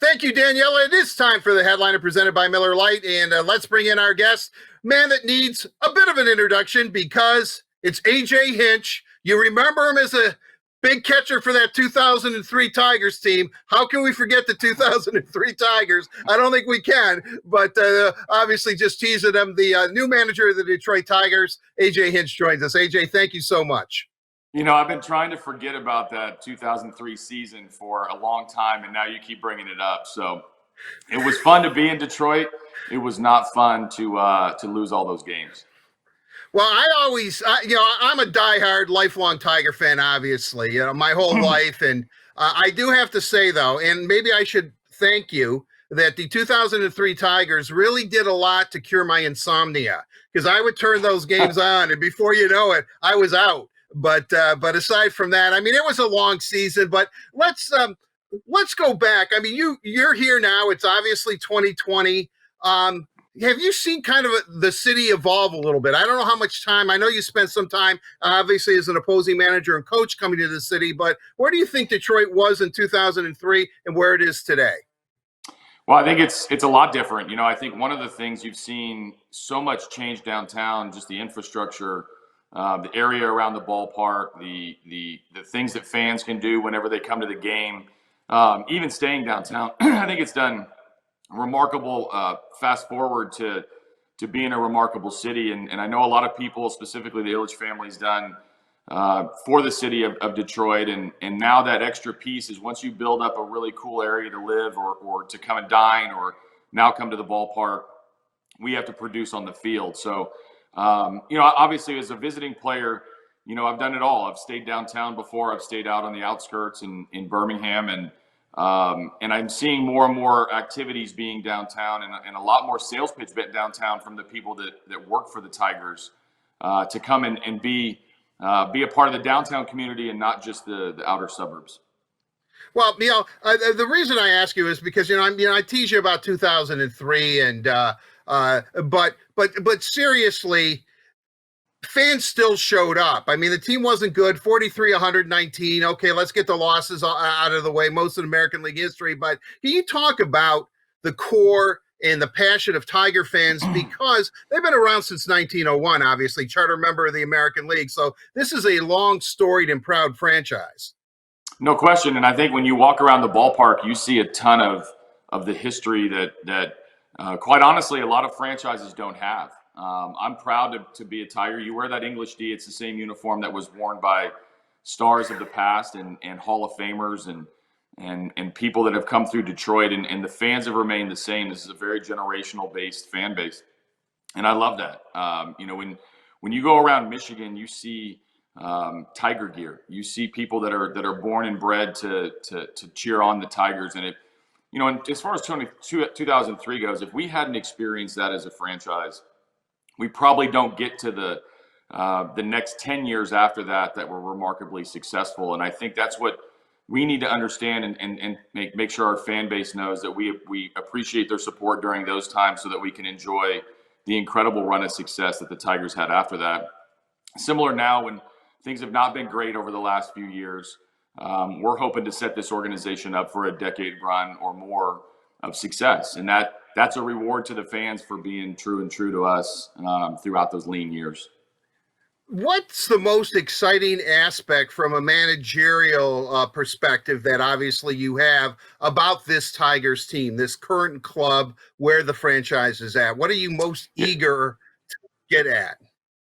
Thank you, Daniela. It is time for the headliner presented by Miller Lite, and let's bring in our guest, man that needs a bit of an introduction because it's AJ Hinch. You remember him as a big catcher for that 2003 Tigers team. How can we forget the 2003 Tigers? I don't think we can, but obviously just teasing them. The new manager of the Detroit Tigers, AJ Hinch, joins us. AJ, thank you so much. You know, I've been trying to forget about that 2003 season for a long time, and now you keep bringing it up. So it was fun to be in Detroit. It was not fun to lose all those games. Well, I'm a diehard, lifelong Tiger fan, obviously, my whole life. And I do have to say, though, and maybe I should thank you, that the 2003 Tigers really did a lot to cure my insomnia, because I would turn those games on, and before you know it, I was out. But aside from that, I mean, it was a long season. But let's go back. I mean, you're here now. It's obviously 2020. Have you seen kind of the city evolve a little bit? I don't know how much time. I know you spent some time, obviously, as an opposing manager and coach coming to the city. But where do you think Detroit was in 2003 and where it is today? Well, I think it's a lot different. You know, I think one of the things you've seen so much change downtown, just the infrastructure. The area around the ballpark, the things that fans can do whenever they come to the game, even staying downtown. I think it's done remarkable. Fast forward to being a remarkable city, and I know a lot of people, specifically the Ilitch family's done for the city of Detroit, and now that extra piece is once you build up a really cool area to live or to come and dine or now come to the ballpark, we have to produce on the field. So. Obviously as a visiting player, I've done it all. I've stayed downtown before. I've stayed out on the outskirts in Birmingham, and I'm seeing more and more activities being downtown and a lot more sales pitch downtown from the people that work for the Tigers to come and be a part of the downtown community and not just the outer suburbs. Well, the reason I ask you is because I tease you about 2003, and but seriously, fans still showed up. I mean, the team wasn't good. 43-119. Okay, let's get the losses out of the way. Most in American League history. But can you talk about the core and the passion of Tiger fans, because they've been around since 1901, obviously, charter member of the American League. So this is a long, storied, and proud franchise. No question. And I think when you walk around the ballpark, you see a ton of the history that quite honestly, a lot of franchises don't have. I'm proud to be a Tiger. You wear that English D. It's the same uniform that was worn by stars of the past and Hall of Famers and people that have come through Detroit. And the fans have remained the same. This is a very generational based fan base. And I love that. When you go around Michigan, you see Tiger gear. You see people that are born and bred to cheer on the Tigers. And and as far as 2003 goes, if we hadn't experienced that as a franchise, we probably don't get to the next 10 years after that were remarkably successful. And I think that's what we need to understand and make sure our fan base knows, that we appreciate their support during those times so that we can enjoy the incredible run of success that the Tigers had after that. Similar now, when things have not been great over the last few years, we're hoping to set this organization up for a decade run or more of success. And that's a reward to the fans for being true to us throughout those lean years. What's the most exciting aspect from a managerial perspective that obviously you have about this Tigers team, this current club, where the franchise is at? What are you most eager to get at?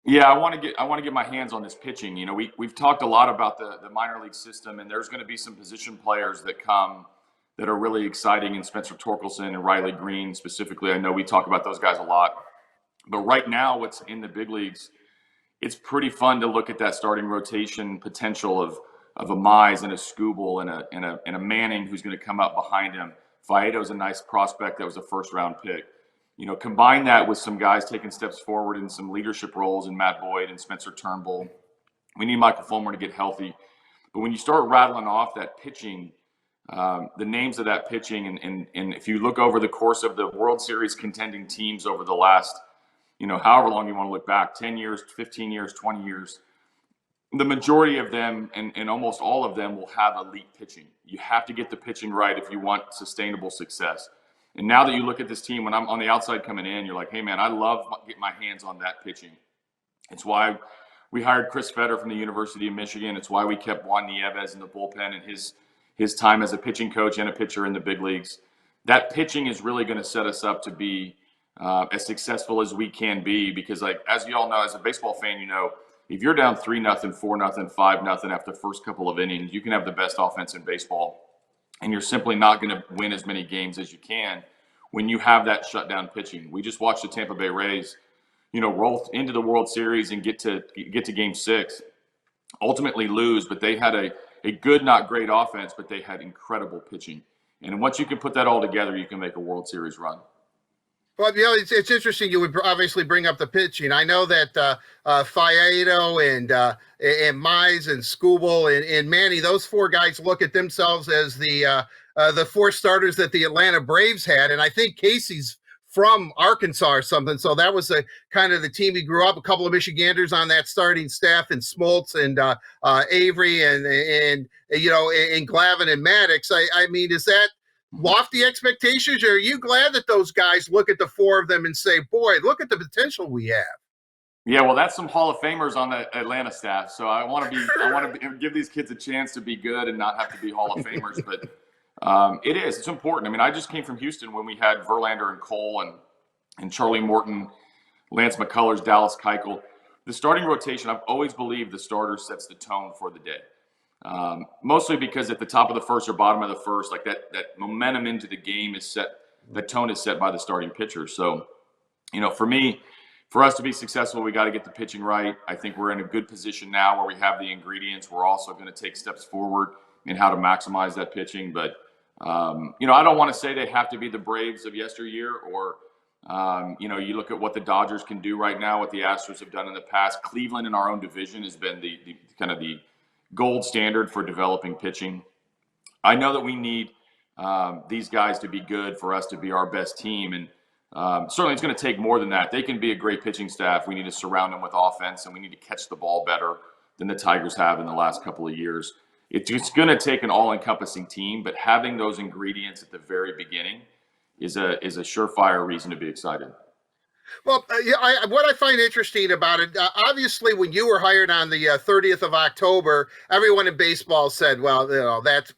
Yeah, I want to get my hands on this pitching. We've talked a lot about the minor league system, and there's going to be some position players that come that are really exciting, in Spencer Torkelson and Riley Green specifically. I know we talk about those guys a lot, but right now, what's in the big leagues, it's pretty fun to look at that starting rotation potential of a Mize and a Skubal and a Manning who's going to come up behind him. Faedo's a nice prospect that was a first-round pick. Combine that with some guys taking steps forward in some leadership roles in Matt Boyd and Spencer Turnbull. We need Michael Fulmer to get healthy. But when you start rattling off that pitching, the names of that pitching, and if you look over the course of the World Series contending teams over the last, however long you want to look back, 10 years, 15 years, 20 years, the majority of them and almost all of them will have elite pitching. You have to get the pitching right if you want sustainable success. And now that you look at this team, when I'm on the outside coming in, you're like, hey, man, I love getting my hands on that pitching. It's why we hired Chris Fetter from the University of Michigan. It's why we kept Juan Nieves in the bullpen and his time as a pitching coach and a pitcher in the big leagues. That pitching is really going to set us up to be as successful as we can be, because, like, as you all know, as a baseball fan, you know, if you're down 3-0, 4-0, 5-0 after the first couple of innings, you can have the best offense in baseball, and you're simply not going to win as many games as you can when you have that shutdown pitching. We just watched the Tampa Bay Rays, you know, roll into the World Series and get to Game 6, ultimately lose, but they had a good, not great offense, but they had incredible pitching. And once you can put that all together, you can make a World Series run. Well, you know, it's interesting. You would obviously bring up the pitching. I know that Faedo and Mize and Skubal and Manny, those four guys look at themselves as the four starters that the Atlanta Braves had, and I think Casey's from Arkansas or something. So that was a kind of the team he grew up. A couple of Michiganders on that starting staff, and Smoltz and Avery and you know, and Glavine and Maddox. I mean, is that lofty expectations, or are you glad that those guys look at the four of them and say, boy, look at the potential we have? Yeah, well, that's some Hall of Famers on the Atlanta staff. So I want to give these kids a chance to be good and not have to be Hall of Famers. But it's important. I mean, I just came from Houston when we had Verlander and Cole and Charlie Morton, Lance McCullers, Dallas Keuchel. The starting rotation, I've always believed the starter sets the tone for the day. Mostly because at the top of the first or bottom of the first, like that momentum into the game is set, the tone is set by the starting pitcher. So, you know, for us to be successful, we got to get the pitching right. I think we're in a good position now where we have the ingredients. We're also going to take steps forward in how to maximize that pitching. But, you know, I don't want to say they have to be the Braves of yesteryear, or, you know, you look at what the Dodgers can do right now, what the Astros have done in the past. Cleveland in our own division has been the kind of the gold standard for developing pitching. I know that we need these guys to be good for us to be our best team, and certainly it's going to take more than that. They can be a great pitching staff. We need to surround them with offense, and we need to catch the ball better than the Tigers have in the last couple of years. It's going to take an all-encompassing team, but having those ingredients at the very beginning is a surefire reason to be excited. Well, what I find interesting about it, obviously, when you were hired on the 30th of October, everyone in baseball said, "Well, you know, that's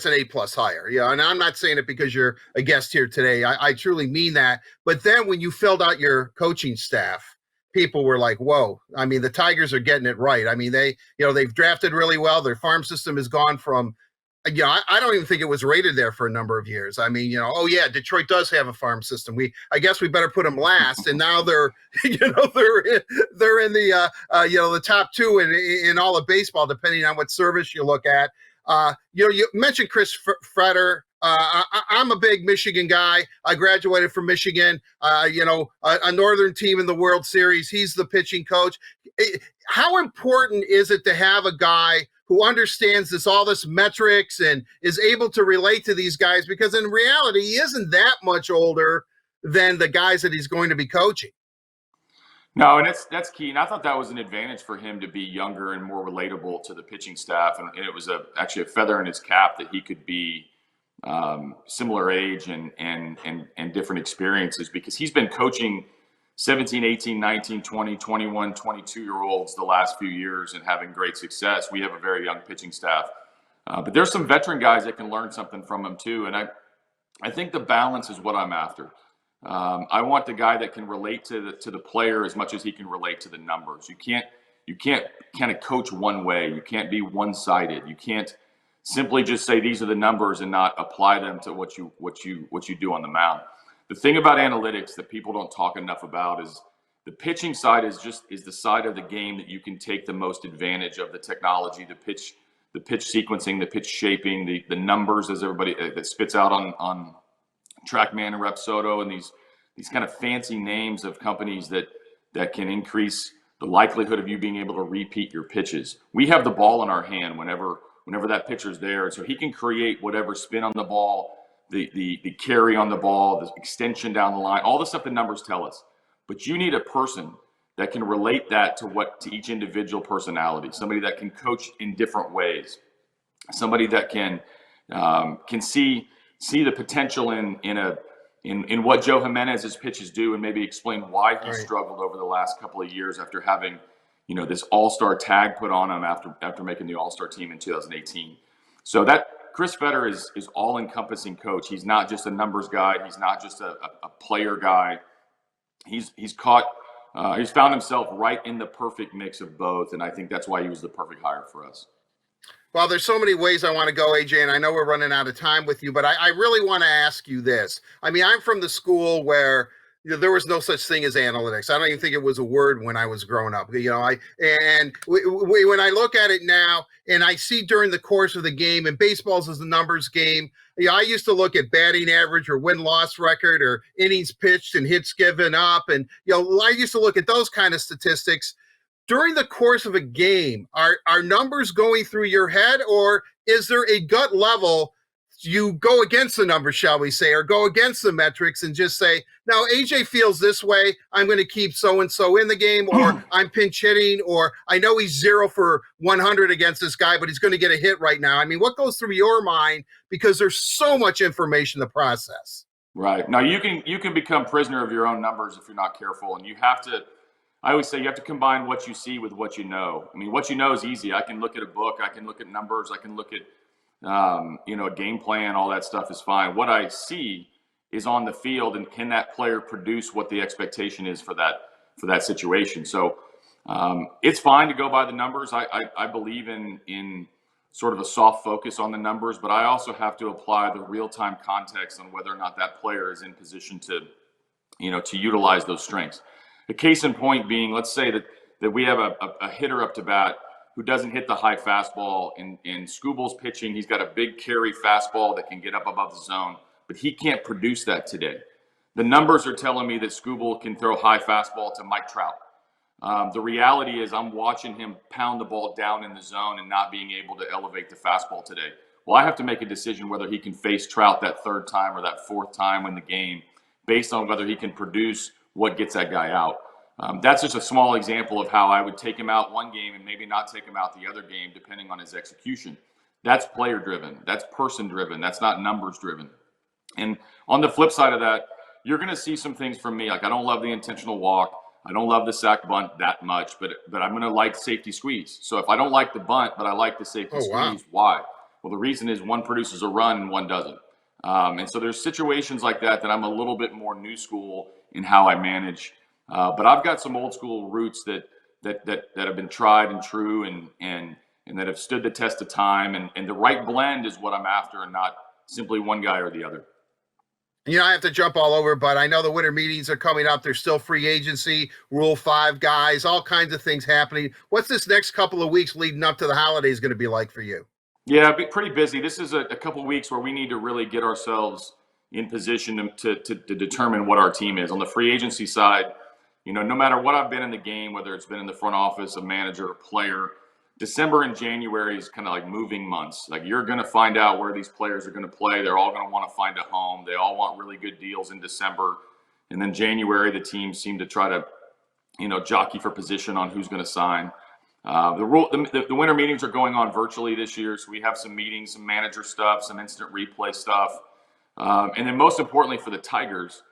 an A+ hire." You know, and I'm not saying it because you're a guest here today. I truly mean that. But then when you filled out your coaching staff, people were like, "Whoa!" I mean, the Tigers are getting it right. I mean, they've drafted really well. Their farm system has gone from, you know, I don't even think it was rated there for a number of years. I mean, you know, oh yeah, Detroit does have a farm system. I guess we better put them last. And now they're, you know, they're in the, you know, the top two in all of baseball, depending on what service you look at. You know, you mentioned Chris Fetter. I'm a big Michigan guy. I graduated from Michigan, you know, a northern team in the World Series. He's the pitching coach. How important is it to have a guy who understands all this metrics and is able to relate to these guys? Because in reality, he isn't that much older than the guys that he's going to be coaching. No, and that's key. And I thought that was an advantage for him to be younger and more relatable to the pitching staff. And it was actually a feather in his cap that he could be similar age and different experiences, because he's been coaching 17, 18, 19, 20, 21, 22-year-olds the last few years and having great success. We have a very young pitching staff. But there's some veteran guys that can learn something from him too. And I think the balance is what I'm after. I want the guy that can relate to the player as much as he can relate to the numbers. You can't kind of coach one way. You can't be one-sided. You can't simply just say these are the numbers and not apply them to what you do on the mound. The thing about analytics that people don't talk enough about is the pitching side is the side of the game that you can take the most advantage of the technology, the pitch sequencing, the pitch shaping, the numbers, as everybody that spits out on TrackMan and Rapsodo, and these kind of fancy names of companies that can increase the likelihood of you being able to repeat your pitches. We have the ball in our hand whenever that pitcher's there, so he can create whatever spin on the ball, the carry on the ball, the extension down the line, all the stuff the numbers tell us. But you need a person that can relate that to each individual personality, somebody that can coach in different ways, somebody that can see the potential in what Joe Jimenez's pitches do, and maybe explain why he struggled over the last couple of years after having, this all-star tag put on him after making the all-star team in 2018. So that Chris Fetter is all-encompassing coach. He's not just a numbers guy. He's not just a player guy. He's found himself right in the perfect mix of both, and I think that's why he was the perfect hire for us. Well, there's so many ways I want to go, AJ, and I know we're running out of time with you, but I really want to ask you this. I mean, I'm from the school where there was no such thing as analytics. I don't even think it was a word when I was growing up. When I look at it now and I see during the course of the game, and baseball's is a numbers game. I used to look at batting average or win-loss record or innings pitched and hits given up. And, I used to look at those kind of statistics. During the course of a game, are numbers going through your head, or is there a gut level you go against the numbers, shall we say, or go against the metrics and just say, no, AJ feels this way, I'm going to keep so-and-so in the game, or I'm pinch hitting, or I know he's 0 for 100 against this guy, but he's going to get a hit right now. I mean, what goes through your mind? Because there's so much information to process. Right. Now, you can become prisoner of your own numbers if you're not careful, and I always say you have to combine what you see with what you know. I mean, what you know is easy. I can look at a book. I can look at numbers. I can look at, a game plan. All that stuff is fine. What I see is on the field, and can that player produce what the expectation is for that situation? So it's fine to go by the numbers. I believe in sort of a soft focus on the numbers, but I also have to apply the real-time context on whether or not that player is in position to utilize those strengths. The case in point being, let's say that we have a hitter up to bat who doesn't hit the high fastball. In Scooble's pitching, he's got a big carry fastball that can get up above the zone, but he can't produce that today. The numbers are telling me that Scooble can throw high fastball to Mike Trout. The reality is I'm watching him pound the ball down in the zone and not being able to elevate the fastball today. Well, I have to make a decision whether he can face Trout that third time or that fourth time in the game based on whether he can produce what gets that guy out. That's just a small example of how I would take him out one game and maybe not take him out the other game, depending on his execution. That's player driven. That's person driven. That's not numbers driven. And on the flip side of that, you're going to see some things from me. Like, I don't love the intentional walk. I don't love the sack bunt that much, but I'm going to like safety squeeze. So if I don't like the bunt, but I like the safety squeeze, why? Well, the reason is one produces a run and one doesn't. And so there's situations like that I'm a little bit more new school in how I manage. But I've got some old school roots that have been tried and true and that have stood the test of time. And the right blend is what I'm after, and not simply one guy or the other. I have to jump all over, but I know the winter meetings are coming up. There's still free agency, Rule 5 guys, all kinds of things happening. What's this next couple of weeks leading up to the holidays going to be like for you? Yeah, pretty busy. This is a couple of weeks where we need to really get ourselves in position to determine what our team is. On the free agency side, no matter what I've been in the game, whether it's been in the front office, a manager, a player, December and January is kind of like moving months. Like, you're going to find out where these players are going to play. They're all going to want to find a home. They all want really good deals in December. And then January, the teams seem to try to, jockey for position on who's going to sign. The winter meetings are going on virtually this year. So we have some meetings, some manager stuff, some instant replay stuff. And then most importantly for the Tigers,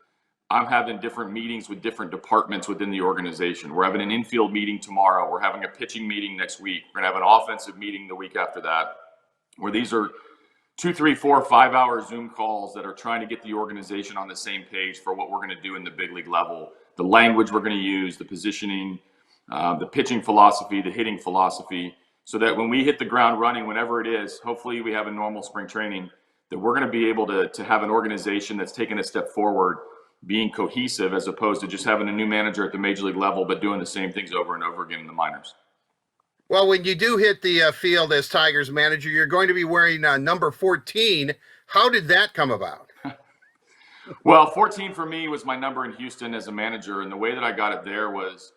I'm having different meetings with different departments within the organization. We're having an infield meeting tomorrow. We're having a pitching meeting next week. We're going to have an offensive meeting the week after that, where these are 2, 3, 4, 5-hour Zoom calls that are trying to get the organization on the same page for what we're going to do in the big league level, the language we're going to use, the positioning, the pitching philosophy, the hitting philosophy, so that when we hit the ground running, whenever it is, hopefully we have a normal spring training, that we're going to be able to have an organization that's taken a step forward, being cohesive, as opposed to just having a new manager at the major league level, but doing the same things over and over again in the minors. Well, when you do hit the field as Tigers manager, you're going to be wearing number 14. How did that come about? Well, 14 for me was my number in Houston as a manager. And the way that I got it there was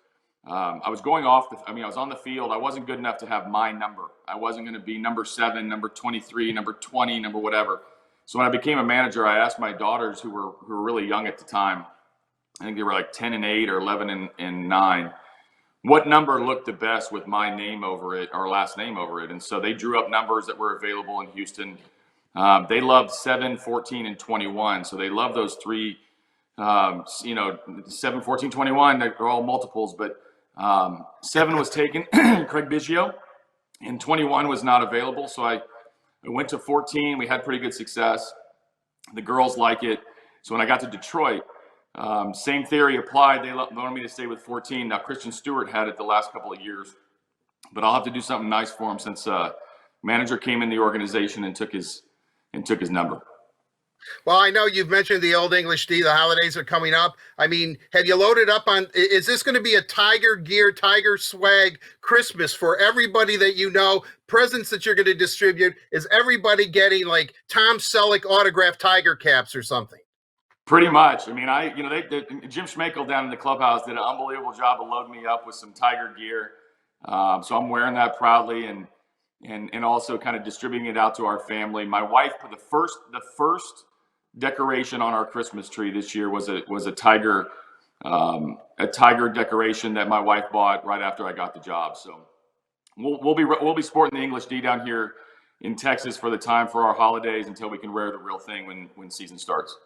I was going off. I was on the field. I wasn't good enough to have my number. I wasn't going to be number 7, number 23, number 20, number whatever. So when I became a manager, I asked my daughters, who were really young at the time, I think they were like 10 and 8 or 11 and 9, what number looked the best with my name over it, our last name over it. And so they drew up numbers that were available in Houston. They loved 7, 14, and 21. So they love those three, 7, 14, 21. They're all multiples, but 7 was taken, Craig Biggio, and 21 was not available. So I went to 14. We had pretty good success. The girls like it. So when I got to Detroit, same theory applied. They wanted me to stay with 14. Now, Christian Stewart had it the last couple of years, but I'll have to do something nice for him since manager came in the organization and took his number. Well, I know you've mentioned the Old English D. The holidays are coming up. I mean, have you loaded up on, is this going to be a Tiger gear, Tiger swag Christmas for everybody that you know? Presents that you're going to distribute? Is everybody getting like Tom Selleck autographed Tiger caps or something? Pretty much. I mean, Jim Schmeichel down in the clubhouse did an unbelievable job of loading me up with some Tiger gear. So I'm wearing that proudly and also kind of distributing it out to our family. My wife put the first decoration on our Christmas tree this year was a tiger decoration that my wife bought right after I got the job. So we'll be sporting the English D down here in Texas for the time for our holidays until we can wear the real thing when season starts.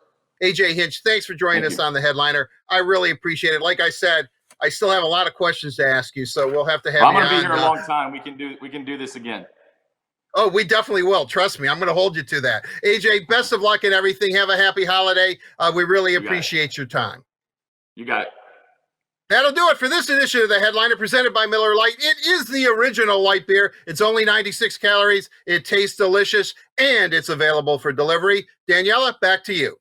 AJ Hinch, thanks for joining us on the Headliner. I really appreciate it. Like I said, I still have a lot of questions to ask you, so we'll have to have you on. I'm going to be here a long time. We can do this again. Oh, we definitely will. Trust me. I'm going to hold you to that. AJ, best of luck and everything. Have a happy holiday. We really appreciate your time. You got it. That'll do it for this edition of the Headliner presented by Miller Lite. It is the original light beer. It's only 96 calories. It tastes delicious, and it's available for delivery. Daniela, back to you.